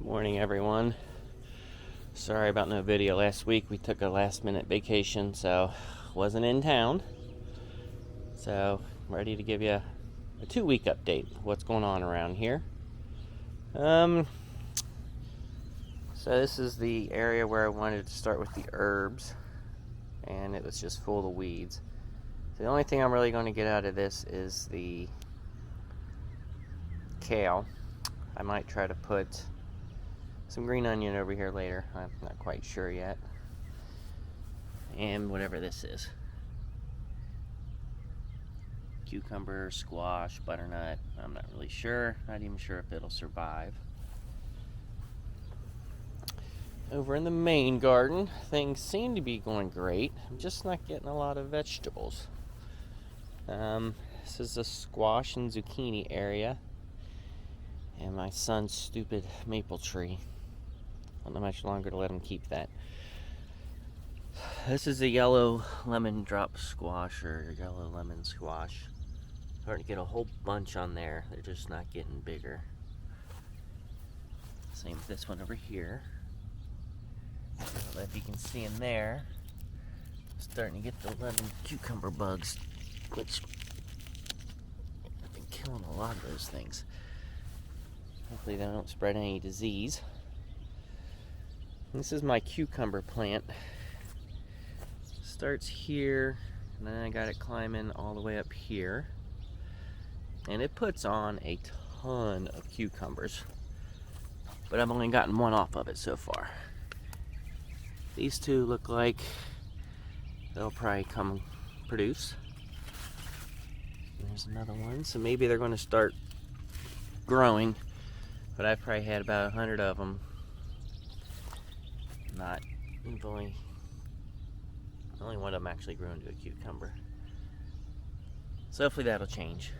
Morning, everyone. Sorry about no video last week. We took a last-minute vacation, so wasn't in town. So ready to give you a 2-week update of what's going on around here. So this is the area where I wanted to start with the herbs, and it was just full of weeds. So the only thing I'm really going to get out of this is the kale. I might try to put some green onion over here later. I'm not quite sure yet. And whatever this is. Cucumber, squash, butternut. I'm not really sure. Not even sure if it'll survive. Over in the main garden, things seem to be going great. I'm just not getting a lot of vegetables. This is the squash and zucchini area. And my son's stupid maple tree. I don't know much longer to let him keep that. This is a yellow lemon drop squash, or yellow lemon squash. Starting to get a whole bunch on there. They're just not getting bigger. Same with this one over here. I don't know if you can see in there. Starting to get the lemon cucumber bugs, which I've been killing a lot of those things. Hopefully they don't spread any disease. This is my cucumber plant. Starts here, and then I got it climbing all the way up here. And it puts on a ton of cucumbers. But I've only gotten one off of it so far. These two look like they'll probably come produce. There's another one, so maybe they're going to start growing. But I've probably had about 100 of them. Only one of them actually grew into a cucumber. So hopefully that'll change.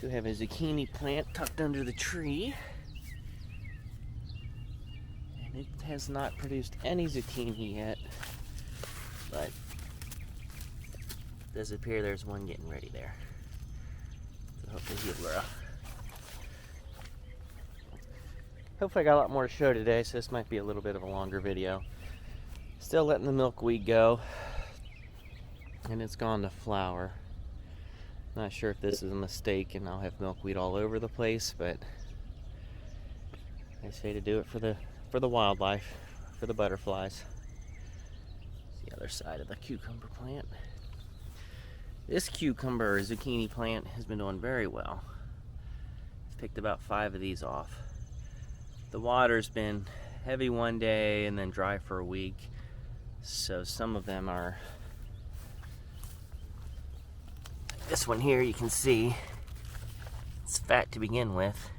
Do have a zucchini plant tucked under the tree. And it has not produced any zucchini yet. But it does appear there's one getting ready there. So hopefully he'll grow. Hopefully I got a lot more to show today, so this might be a little bit of a longer video. Still letting the milkweed go, and it's gone to flower. Not sure if this is a mistake and I'll have milkweed all over the place, but I say to do it for the wildlife, for the butterflies. The other side of the cucumber plant. This cucumber or zucchini plant has been doing very well. I've picked about 5 of these off. The water's been heavy one day and then dry for a week, so some of them are. This one here, you can see it's fat to begin with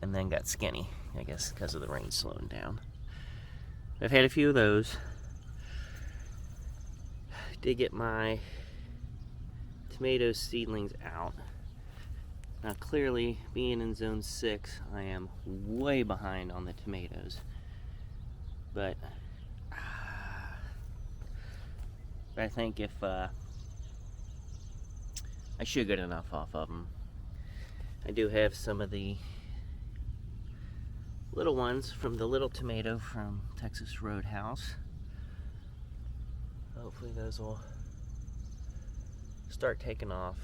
and then got skinny, I guess because of the rain slowing down. I've had a few of those. Did get my tomato seedlings out. Now clearly, being in zone 6, I am way behind on the tomatoes. But I think if I should get enough off of them. I do have some of the little ones from the little tomato from Texas Roadhouse. Hopefully those will start taking off.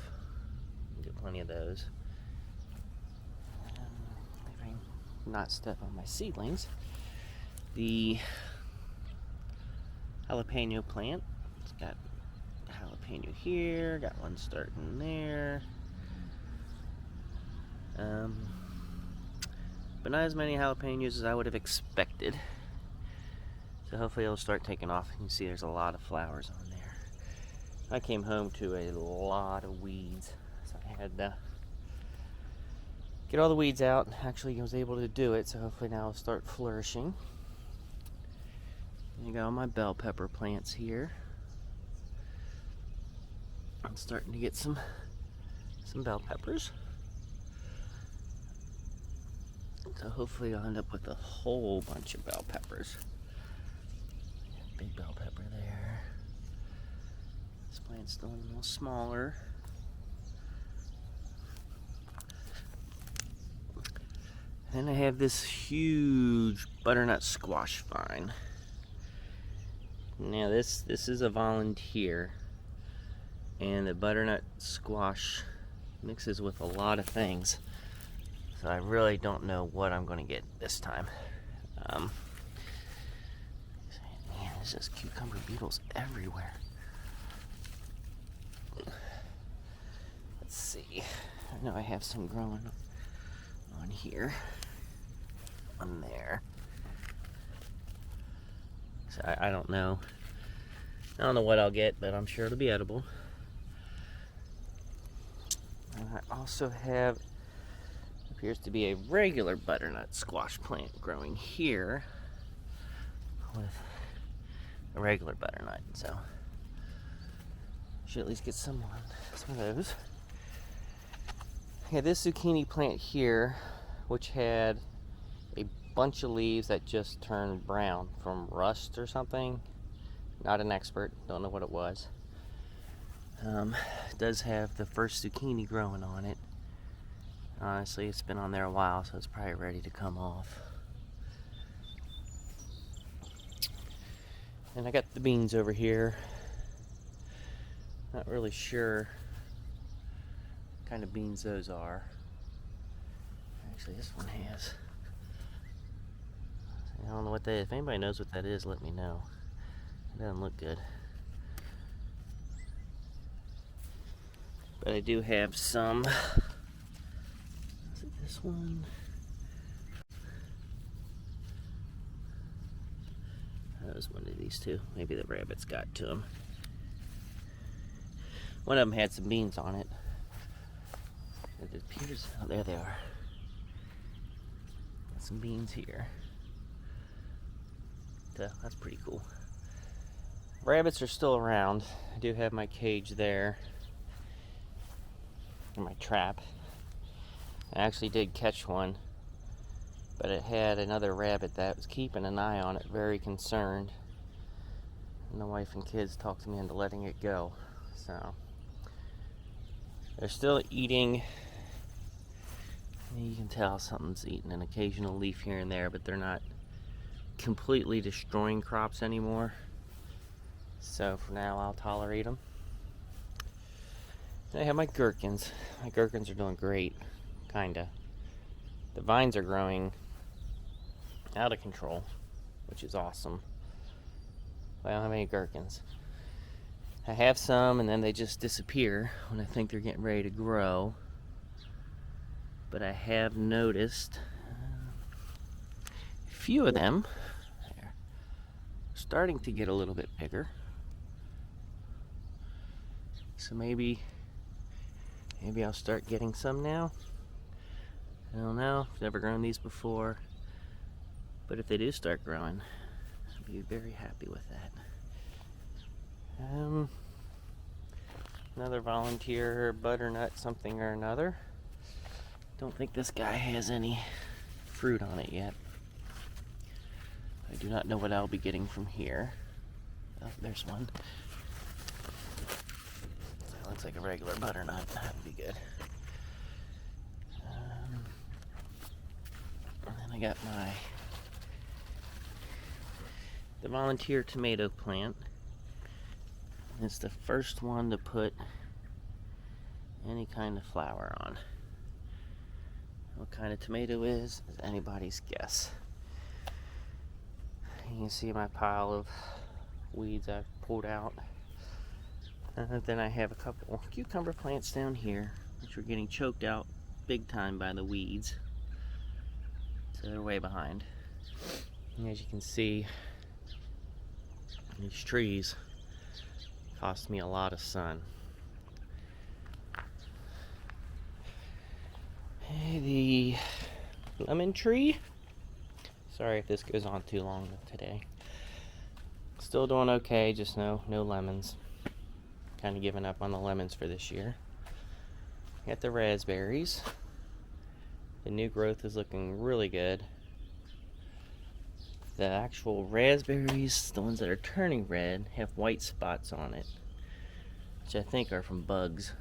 Get plenty of those. Not step on my seedlings. The jalapeno plant. It's got jalapeno here. Got one starting there. But not as many jalapenos as I would have expected. So hopefully it'll start taking off. You can see there's a lot of flowers on there. I came home to a lot of weeds, so I had to get all the weeds out. Actually, I was able to do it, so hopefully now it'll start flourishing. You got all my bell pepper plants here. I'm starting to get some bell peppers. So hopefully I'll end up with a whole bunch of bell peppers. Big bell pepper there. This plant's still a little smaller. Then I have this huge butternut squash vine. Now this is a volunteer, and the butternut squash mixes with a lot of things, so I really don't know what I'm going to get this time. Man, there's just cucumber beetles everywhere. Let's see. I know I have some growing on here, on there. So I don't know. I don't know what I'll get, but I'm sure it'll be edible. And I also have, appears to be a regular butternut squash plant growing here with a regular butternut, so should at least get some of those. I had this zucchini plant here, which had a bunch of leaves that just turned brown from rust or something. Not an expert, don't know what it was. It does have the first zucchini growing on it. Honestly, it's been on there a while, so it's probably ready to come off. And I got the beans over here. Not really sure what kind of beans those are. Actually, this one has. I don't know what that is. If anybody knows what that is, let me know. It doesn't look good. But I do have some. Is it this one? That was one of these two. Maybe the rabbits got to them. One of them had some beans on it. It appears. Oh, there they are. Got some beans here. So that's pretty cool. Rabbits are still around. I do have my cage there. And my trap. I actually did catch one, but it had another rabbit that was keeping an eye on it, very concerned. And the wife and kids talked me into letting it go. So they're still eating. You can tell something's eating an occasional leaf here and there, but they're not completely destroying crops anymore. So for now, I'll tolerate them. And I have my gherkins. My gherkins are doing great, kinda. The vines are growing out of control, which is awesome. But I don't have any gherkins. I have some, and then they just disappear when I think they're getting ready to grow. But I have noticed a few of them are starting to get a little bit bigger. So maybe I'll start getting some now. I don't know. I've never grown these before. But if they do start growing, I'll be very happy with that. Another volunteer butternut something or another. Don't think this guy has any fruit on it yet. I do not know what I'll be getting from here. Oh, there's one. That looks like a regular butternut. That would be good. And then I got the volunteer tomato plant. It's the first one to put any kind of flower on. What kind of tomato is anybody's guess. You can see my pile of weeds I've pulled out. Then I have a couple cucumber plants down here, which are getting choked out big time by the weeds. So they're way behind. And as you can see, these trees cost me a lot of sun. The lemon tree. Sorry if this goes on too long today. Still doing okay, just no lemons. Kind of giving up on the lemons for this year. Got the raspberries. The new growth is looking really good. The actual raspberries, the ones that are turning red, have white spots on it, which I think are from bugs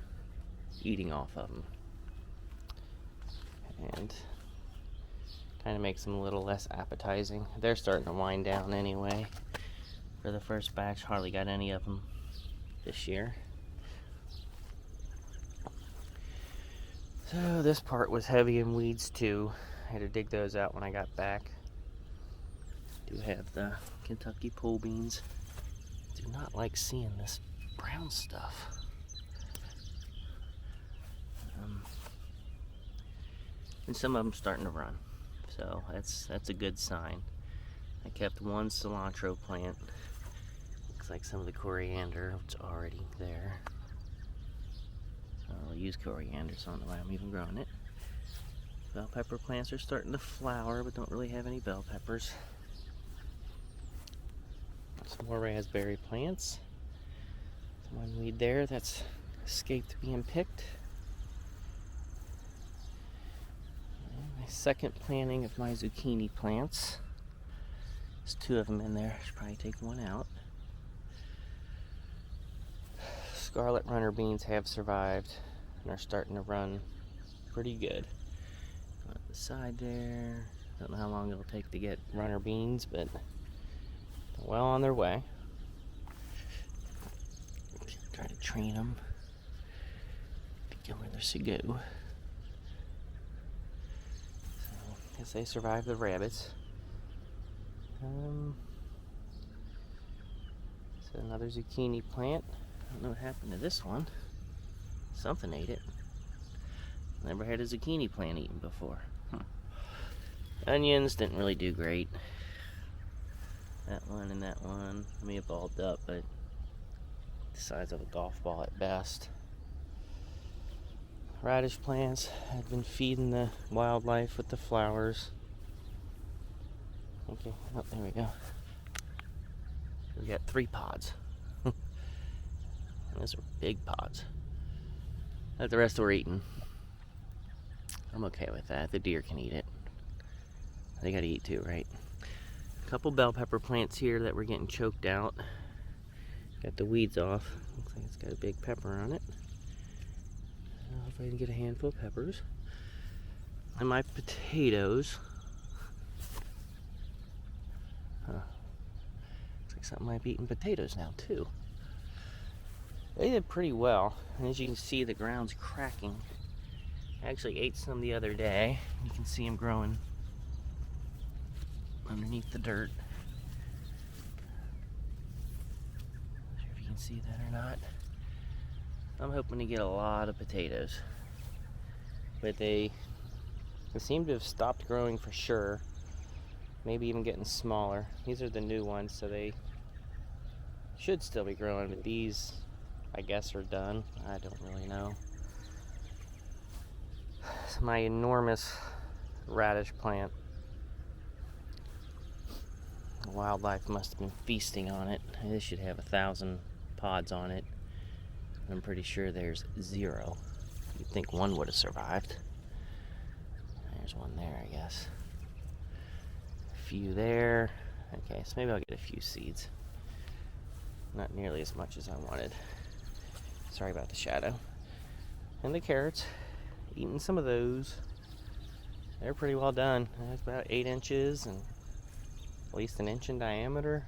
eating off of them. And Kind of makes them a little less appetizing. They're starting to wind down anyway. For the first batch, hardly got any of them this year. So this part was heavy in weeds too. I had to dig those out when I got back. Do have the Kentucky pole beans. Do not like seeing this brown stuff. And some of them starting to run, so that's a good sign. I kept one cilantro plant. Looks like some of the coriander is already there. I'll use coriander, so I don't know why I'm even growing it. Bell pepper plants are starting to flower, but don't really have any bell peppers. Some more raspberry plants. One weed there that's escaped being picked. And my second planting of my zucchini plants. There's two of them in there. I should probably take one out. Scarlet runner beans have survived and are starting to run pretty good. On the side there. Don't know how long it'll take to get runner beans, but they're well on their way. Try to train them to get where they're supposed to go. So, I guess they survived the rabbits. So another zucchini plant. I don't know what happened to this one. Something ate it. Never had a zucchini plant eaten before. Onions didn't really do great. That one and that one may have balled up, but the size of a golf ball at best. Radish plants. I've been feeding the wildlife with the flowers. Okay, oh, there we go. We got 3 pods. Those are big pods. But the rest were eaten. I'm okay with that. The deer can eat it. They gotta eat too, right? A couple bell pepper plants here that were getting choked out. Got the weeds off. Looks like it's got a big pepper on it. I'll if I can get a handful of peppers. And my potatoes. Looks like something might be eating potatoes now too. They did pretty well, and as you can see, the ground's cracking. I actually ate some the other day. You can see them growing underneath the dirt. Not sure if you can see that or not. I'm hoping to get a lot of potatoes, but they seem to have stopped growing for sure. Maybe even getting smaller. These are the new ones, so they should still be growing, but these, I guess, are done. I don't really know. So my enormous radish plant. The wildlife must have been feasting on it. This should have 1,000 pods on it. I'm pretty sure there's 0. You'd think one would have survived. There's one there, I guess. A few there. Okay, so maybe I'll get a few seeds. Not nearly as much as I wanted. Sorry about the shadow. And the carrots. Eating some of those. They're pretty well done. That's about 8 inches and at least 1 inch in diameter.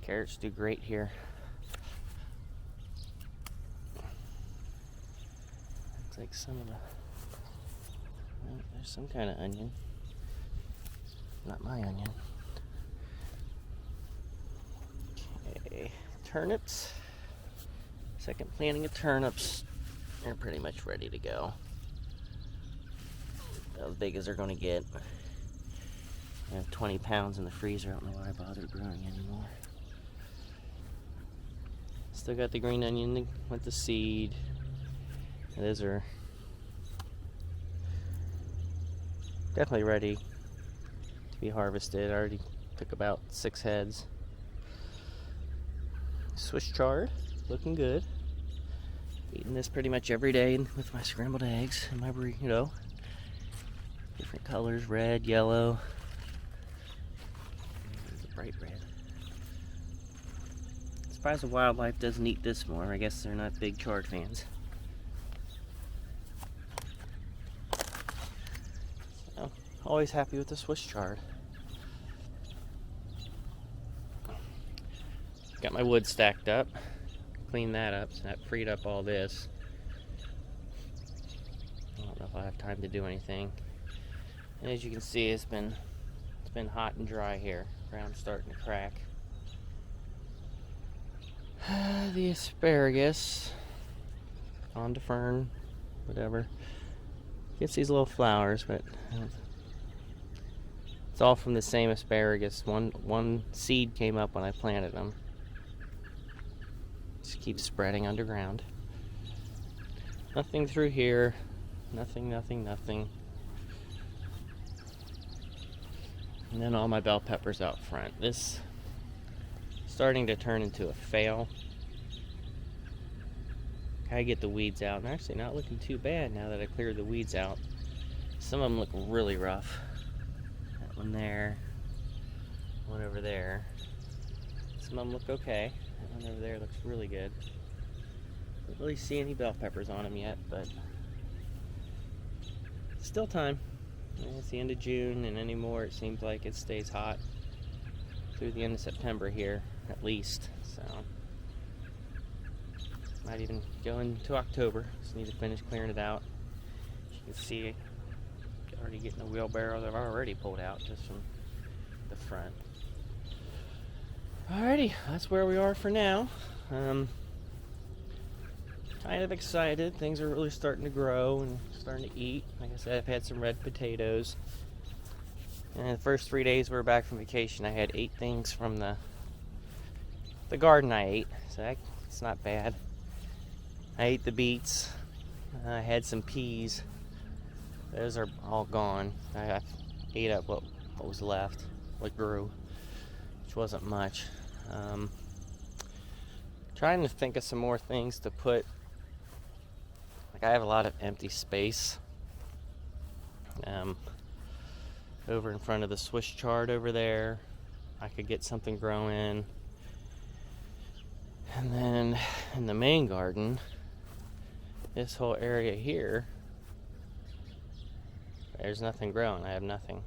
Carrots do great here. Looks like some of the... Oh, there's some kind of onion. Not my onion. Okay, turnips. Second planting of turnips. They're pretty much ready to go. As big as they're going to get. I have 20 pounds in the freezer. I don't know why I bothered growing anymore. Still got the green onion with the seed. Those are definitely ready to be harvested. I already took about 6 heads. Swiss chard, looking good. Eating this pretty much every day with my scrambled eggs and my burrito. Different colors, red, yellow. There's a bright red. Surprised the wildlife doesn't eat this more. I guess they're not big chard fans. So, always happy with the Swiss chard. Got my wood stacked up. Cleaned that up, so that freed up all this. I don't know if I have time to do anything. And as you can see, it's been hot and dry here. Ground's starting to crack. The asparagus, on to fern, whatever. Gets these little flowers, but it's all from the same asparagus. One seed came up when I planted them. Just keep spreading underground. Nothing through here. Nothing. And then all my bell peppers out front. This starting to turn into a fail. Gotta get the weeds out. And actually not looking too bad now that I cleared the weeds out. Some of them look really rough. That one there. One over there. Some of them look okay. That one over there looks really good. Don't really see any bell peppers on them yet, but still time. It's the end of June, and anymore it seems like it stays hot through the end of September here, at least. So might even go into October. Just need to finish clearing it out. As you can see, already getting the wheelbarrow that I've already pulled out just from the front. Alrighty, that's where we are for now. Kind of excited. Things are really starting to grow and starting to eat. Like I said, I've had some red potatoes. And the first 3 days we were back from vacation, I had 8 things from the garden I ate. So that's not bad. I ate the beets. I had some peas. Those are all gone. I ate up what was left, what grew, which wasn't much. Trying to think of some more things to put. Like I have a lot of empty space over in front of the Swiss chard over there. I could get something growing. And then in the main garden, this whole area here, there's nothing growing. I have nothing.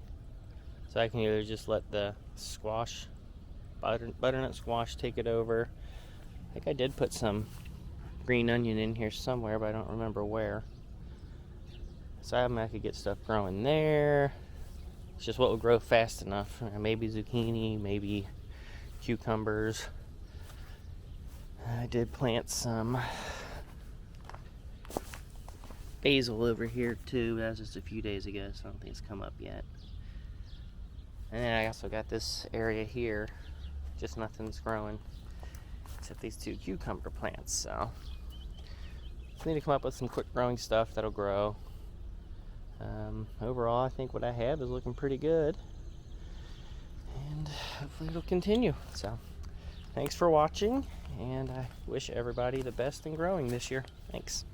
So I can either just let the squash, butternut squash, take it over. I think I did put some green onion in here somewhere, but I don't remember where. So I could get stuff growing there. It's just what would grow fast enough. Maybe zucchini, maybe cucumbers. I did plant some basil over here too. That was just a few days ago, so I don't think it's come up yet. And then I also got this area here. Just nothing's growing except these 2 cucumber plants. So just need to come up with some quick growing stuff that'll grow. Overall, I think what I have is looking pretty good, and hopefully it'll continue. So thanks for watching, and I wish everybody the best in growing this year. Thanks.